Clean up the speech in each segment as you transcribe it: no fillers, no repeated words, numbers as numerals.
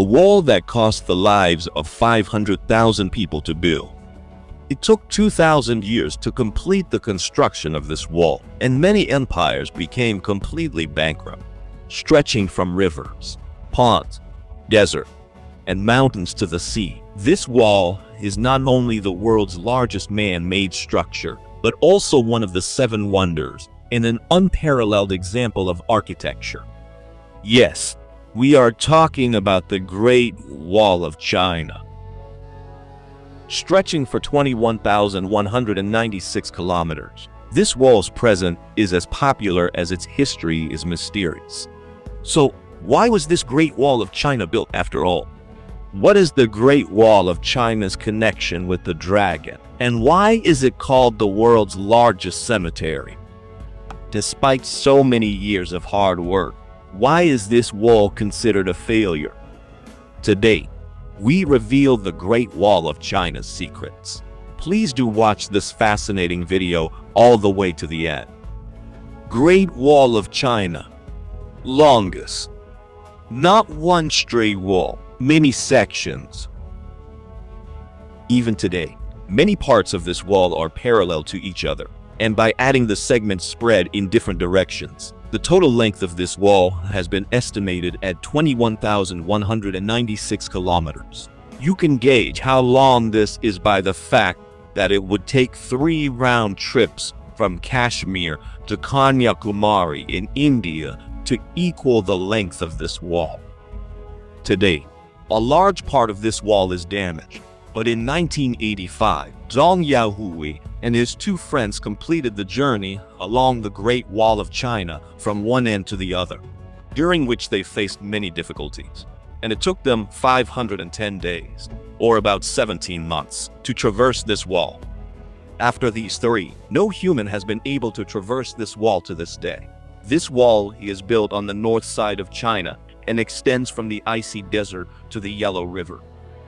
a wall that cost the lives of 500,000 people to build. It took 2,000 years to complete the construction of this wall, and many empires became completely bankrupt, stretching from rivers, ponds, desert, and mountains to the sea. This wall is not only the world's largest man-made structure, but also one of the 7 wonders and an unparalleled example of architecture. Yes, we are talking about the Great Wall of China. Stretching for 21,196 kilometers, this wall's present is as popular as its history is mysterious. So, why was this Great Wall of China built after all? What is the Great Wall of China's connection with the dragon? And why is it called the world's largest cemetery? Despite so many years of hard work, why is this wall considered a failure? Today, we reveal the Great Wall of China's secrets. Please do watch this fascinating video all the way to the end. Great Wall of China. Longest. Not one straight wall, many sections. Even today, many parts of this wall are parallel to each other, and by adding the segments spread in different directions, the total length of this wall has been estimated at 21,196 kilometers. You can gauge how long this is by the fact that it would take 3 round trips from Kashmir to Kanyakumari in India to equal the length of this wall. Today, a large part of this wall is damaged, but in 1985, Zhong and his 2 friends completed the journey along the Great Wall of China from one end to the other, during which they faced many difficulties, and it took them 510 days, or about 17 months, to traverse this wall. After these 3, no human has been able to traverse this wall to this day. This wall is built on the north side of China and extends from the icy desert to the Yellow River.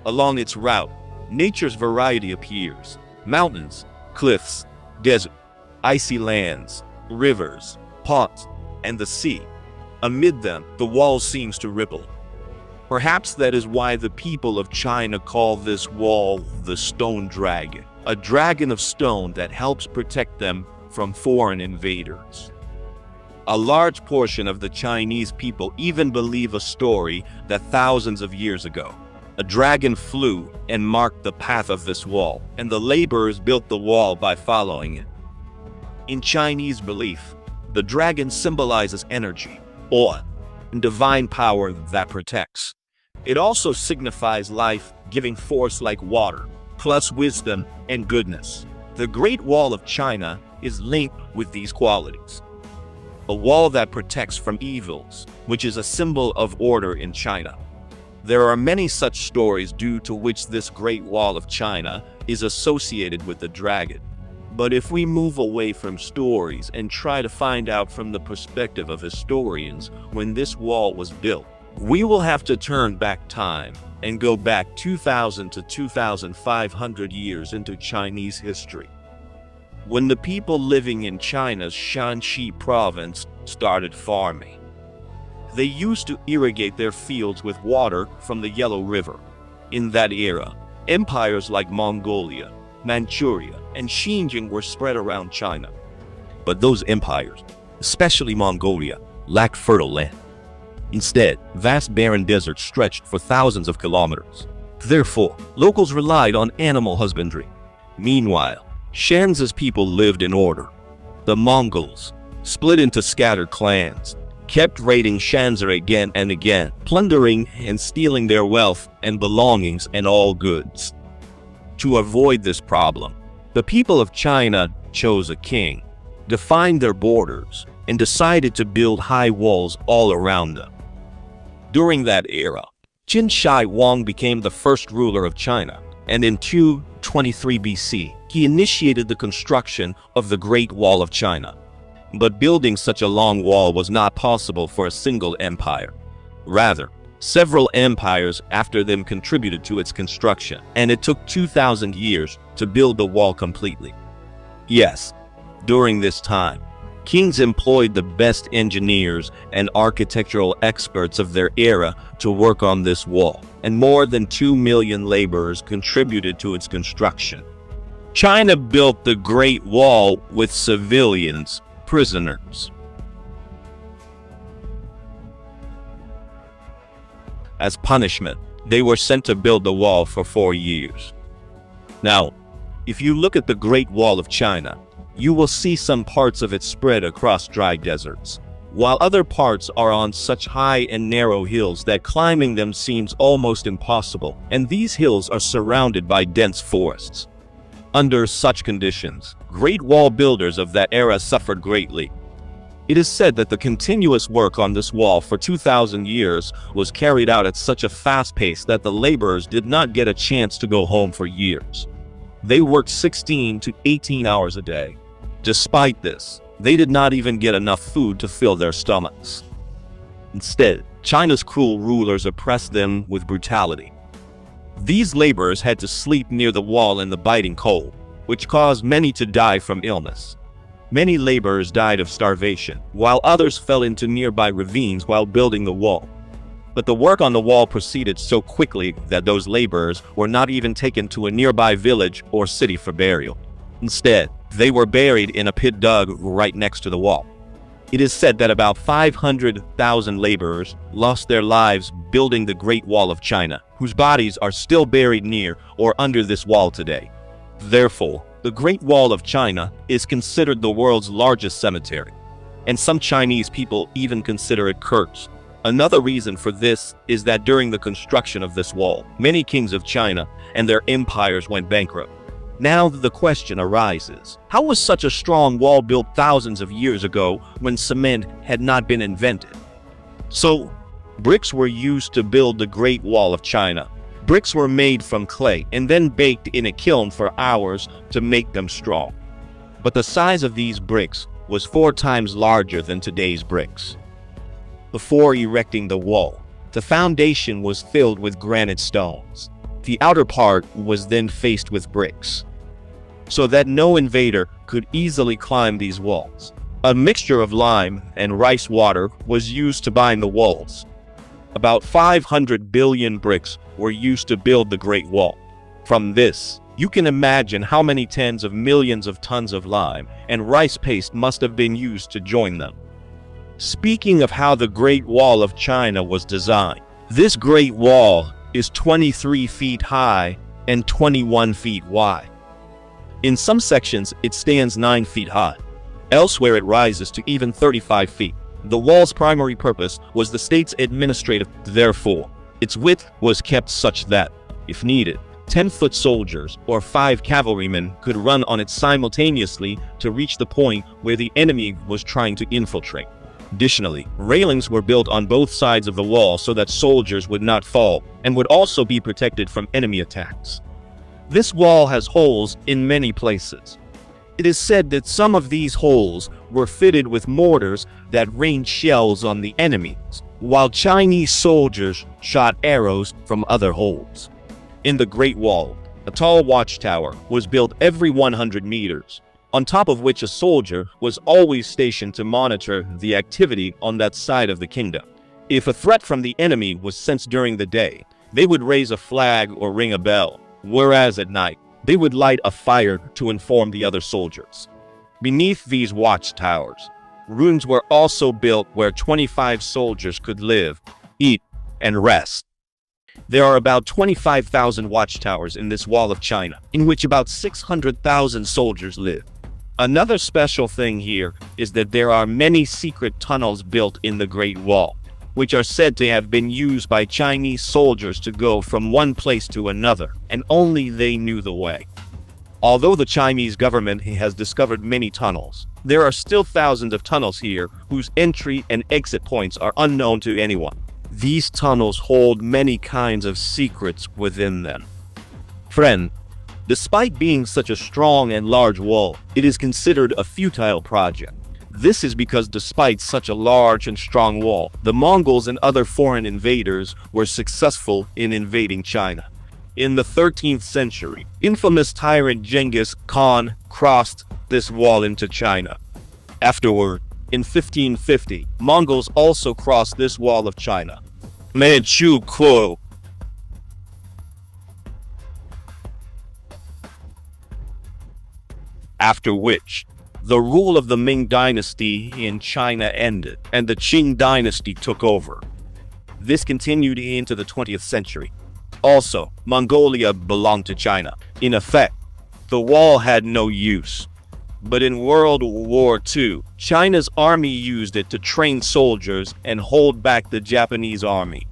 Along its route, nature's variety appears: mountains, cliffs, desert, icy lands, rivers, ponds, and the sea. Amid them, the wall seems to ripple. Perhaps that is why the people of China call this wall the Stone Dragon, a dragon of stone that helps protect them from foreign invaders. A large portion of the Chinese people even believe a story that thousands of years ago, a dragon flew and marked the path of this wall, and the laborers built the wall by following it. In Chinese belief, the dragon symbolizes energy, awe, and divine power that protects. It also signifies life-giving force like water, plus wisdom and goodness. The Great Wall of China is linked with these qualities. A wall that protects from evils, which is a symbol of order in China. There are many such stories due to which this Great Wall of China is associated with the dragon. But if we move away from stories and try to find out from the perspective of historians when this wall was built, we will have to turn back time and go back 2,000 to 2,500 years into Chinese history, when the people living in China's Shanxi province started farming. They used to irrigate their fields with water from the Yellow River. In that era, empires like Mongolia, Manchuria, and Xinjiang were spread around China. But those empires, especially Mongolia, lacked fertile land. Instead, vast barren deserts stretched for thousands of kilometers. Therefore, locals relied on animal husbandry. Meanwhile, Shanxi's people lived in order. The Mongols, split into scattered clans, kept raiding Shanxi again and again, plundering and stealing their wealth and belongings and all goods. To avoid this problem, the people of China chose a king, defined their borders, and decided to build high walls all around them. During that era, Qin Shi Huang became the first ruler of China, and in 223 BC, he initiated the construction of the Great Wall of China. But building such a long wall was not possible for a single empire. Rather, several empires after them contributed to its construction, and it took 2,000 years to build the wall completely. Yes, during this time, Kings employed the best engineers and architectural experts of their era to work on this wall, and more than 2 million laborers contributed to its construction. China built the Great Wall with civilians, prisoners. As punishment, they were sent to build the wall for 4 years. Now, if you look at the Great Wall of China, you will see some parts of it spread across dry deserts, while other parts are on such high and narrow hills that climbing them seems almost impossible, and these hills are surrounded by dense forests. Under such conditions, Great Wall builders of that era suffered greatly. It is said that the continuous work on this wall for 2,000 years was carried out at such a fast pace that the laborers did not get a chance to go home for years. They worked 16 to 18 hours a day. Despite this, they did not even get enough food to fill their stomachs. Instead, China's cruel rulers oppressed them with brutality. These laborers had to sleep near the wall in the biting cold, which caused many to die from illness. Many laborers died of starvation, while others fell into nearby ravines while building the wall. But the work on the wall proceeded so quickly that those laborers were not even taken to a nearby village or city for burial. Instead, they were buried in a pit dug right next to the wall. It is said that about 500,000 laborers lost their lives building the Great Wall of China, whose bodies are still buried near or under this wall today. Therefore, the Great Wall of China is considered the world's largest cemetery, and some Chinese people even consider it cursed. Another reason for this is that during the construction of this wall, many kings of China and their empires went bankrupt. Now the question arises, how was such a strong wall built thousands of years ago when cement had not been invented? So, bricks were used to build the Great Wall of China. Bricks were made from clay and then baked in a kiln for hours to make them strong. But the size of these bricks was 4 times larger than today's bricks. Before erecting the wall, the foundation was filled with granite stones. The outer part was then faced with bricks, so that no invader could easily climb these walls. A mixture of lime and rice water was used to bind the walls. About 500 billion bricks were used to build the Great Wall. From this, you can imagine how many tens of millions of tons of lime and rice paste must have been used to join them. Speaking of how the Great Wall of China was designed, this Great Wall is 23 feet high and 21 feet wide. In some sections, it stands 9 feet high. Elsewhere, it rises to even 35 feet. The wall's primary purpose was the state's administrative, therefore, its width was kept such that, if needed, 10-foot soldiers or 5 cavalrymen could run on it simultaneously to reach the point where the enemy was trying to infiltrate. Additionally, railings were built on both sides of the wall so that soldiers would not fall and would also be protected from enemy attacks. This wall has holes in many places. It is said that some of these holes were fitted with mortars that rained shells on the enemies, while Chinese soldiers shot arrows from other holes. In the Great Wall, a tall watchtower was built every 100 meters, on top of which a soldier was always stationed to monitor the activity on that side of the kingdom. If a threat from the enemy was sensed during the day, they would raise a flag or ring a bell, whereas at night, they would light a fire to inform the other soldiers. Beneath these watchtowers, rooms were also built where 25 soldiers could live, eat, and rest. There are about 25,000 watchtowers in this Wall of China, in which about 600,000 soldiers live. Another special thing here is that there are many secret tunnels built in the Great Wall, which are said to have been used by Chinese soldiers to go from one place to another, and only they knew the way. Although the Chinese government has discovered many tunnels, there are still thousands of tunnels here whose entry and exit points are unknown to anyone. These tunnels hold many kinds of secrets within them. Friend, despite being such a strong and large wall, it is considered a futile project. This is because despite such a large and strong wall, the Mongols and other foreign invaders were successful in invading China. In the 13th century, infamous tyrant Genghis Khan crossed this wall into China. Afterward, in 1550, Mongols also crossed this wall of China. Manchu Kuo. After which, the rule of the Ming dynasty in China ended, and the Qing dynasty took over. This continued into the 20th century. Also, Mongolia belonged to China. In effect, the wall had no use. But in World War II, China's army used it to train soldiers and hold back the Japanese army.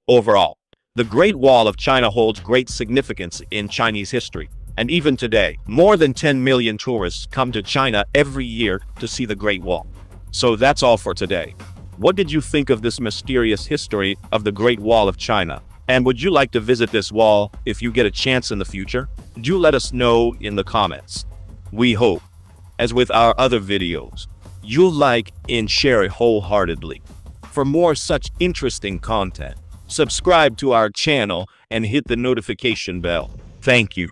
Overall, the Great Wall of China holds great significance in Chinese history. And even today, more than 10 million tourists come to China every year to see the Great Wall. So that's all for today. What did you think of this mysterious history of the Great Wall of China? And would you like to visit this wall if you get a chance in the future? Do let us know in the comments. We hope, as with our other videos, you'll like and share it wholeheartedly. For more such interesting content, subscribe to our channel and hit the notification bell. Thank you.